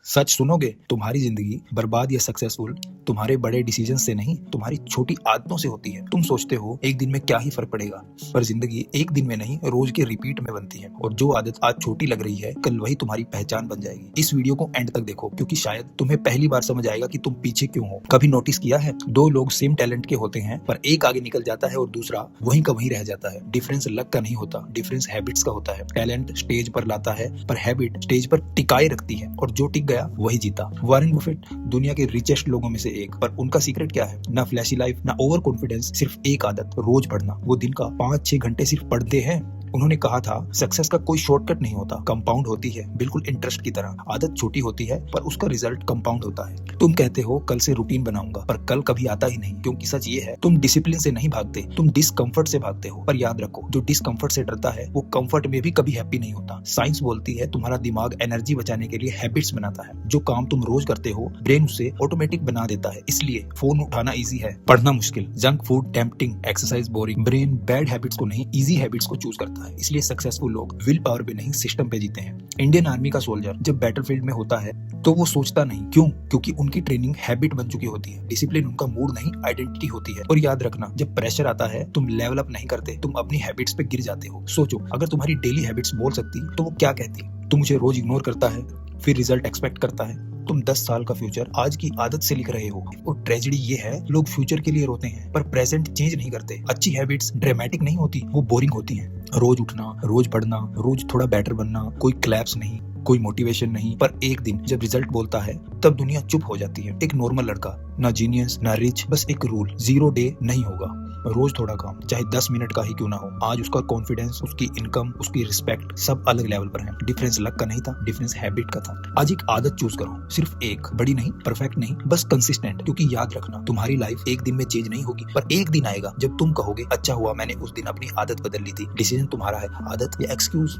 सच सुनोगे, तुम्हारी जिंदगी बर्बाद या सक्सेसफुल तुम्हारे बड़े डिसीजन से नहीं, तुम्हारी छोटी आदतों से होती है। तुम सोचते हो एक दिन में क्या ही फर्क पड़ेगा, पर जिंदगी एक दिन में नहीं, रोज के रिपीट में बनती है। और जो आदत आज छोटी लग रही है, कल वही तुम्हारी पहचान बन जाएगी। इस वीडियो को एंड तक देखो, क्योंकि शायद तुम्हें पहली बार समझ आएगा कि तुम पीछे क्यों हो। कभी नोटिस किया है, दो लोग सेम टैलेंट के होते हैं, पर एक आगे निकल जाता है और दूसरा वहीं का वहीं रह जाता है। डिफरेंस लक का नहीं होता, डिफरेंस हैबिट्स का होता है। टैलेंट स्टेज पर लाता है, पर हैबिट स्टेज पर टिकाए रखती है, और जो टिक गया वही जीता। वॉरेन बफेट दुनिया के रिचेस्ट लोगों में से एक, पर उनका सीक्रेट क्या है? ना फ्लैशी लाइफ, ना ओवर कॉन्फिडेंस, सिर्फ एक आदत, रोज पढ़ना। वो दिन का 5-6 घंटे सिर्फ पढ़ते हैं। उन्होंने कहा था, सक्सेस का कोई शॉर्टकट नहीं होता, कंपाउंड होती है, बिल्कुल इंटरेस्ट की तरह। आदत छोटी होती है, पर उसका रिजल्ट कंपाउंड होता है। तुम कहते हो कल से रूटीन बनाऊंगा, पर कल कभी आता ही नहीं, क्योंकि सच ये है, तुम डिसिप्लिन से नहीं भागते, तुम डिस्कम्फर्ट से भागते हो। पर याद रखो, जो डिस्कम्फर्ट से डरता है, वो कंफर्ट में भी कभी हैप्पी नहीं होता। साइंस बोलती है, तुम्हारा दिमाग एनर्जी बचाने के लिए हैबिट्स बनाता है। जो काम तुम रोज करते हो, ब्रेन उसे ऑटोमेटिक बना देता है। इसलिए फोन उठाना इजी है, पढ़ना मुश्किल, junk food tempting, exercise boring. Brain bad habits को नहीं, इजी हैबिट्स को चूज करता है। इसलिए सक्सेसफुल लोग विल पावर पे नहीं, सिस्टम पे जीते हैं। इंडियन आर्मी का सोल्जर जब बैटलफील्ड में होता है, तो वो सोचता नहीं, क्यों? क्योंकि उनकी ट्रेनिंग हैबिट बन चुकी होती है। डिसिप्लिन उनका मूड नहीं, आइडेंटिटी होती है। और याद रखना, जब प्रेशर आता है, तुम लेवल अप नहीं करते, तुम अपनी हैबिट्स पे गिर जाते हो। सोचो, अगर तुम्हारी डेली हैबिट्स बोल सकती, तो वो क्या कहती? तू मुझे रोज इग्नोर करता है, फिर रिजल्ट एक्सपेक्ट करता है। तुम 10 साल का फ्यूचर आज की आदत से लिख रहे हो। और ट्रेजेडी ये है, लोग फ्यूचर के लिए रोते हैं, पर प्रेजेंट चेंज नहीं करते। अच्छी हैबिट्स ड्रामेटिक नहीं होती, वो बोरिंग होती हैं। रोज उठना, रोज पढ़ना, रोज थोड़ा बेटर बनना, कोई क्लैप्स नहीं, कोई मोटिवेशन नहीं, पर एक दिन जब रिजल्ट बोलता है, तब दुनिया चुप हो जाती है। एक नॉर्मल लड़का, ना जीनियस ना रिच, बस एक रूल, 0 डे नहीं होगा। रोज थोड़ा काम, चाहे 10 मिनट का ही क्यों ना हो। आज उसका कॉन्फिडेंस, उसकी इनकम, उसकी रिस्पेक्ट सब अलग लेवल पर है। डिफरेंस लक का नहीं था, डिफरेंस हैबिट का था। आज एक आदत चूज करो, सिर्फ एक, बड़ी नहीं, परफेक्ट नहीं, बस कंसिस्टेंट। क्योंकि याद रखना, तुम्हारी लाइफ एक दिन में चेंज नहीं होगी, पर एक दिन आएगा जब तुम कहोगे, अच्छा हुआ मैंने उस दिन अपनी आदत बदल ली थी। डिसीजन तुम्हारा है, आदत या एक्सक्यूज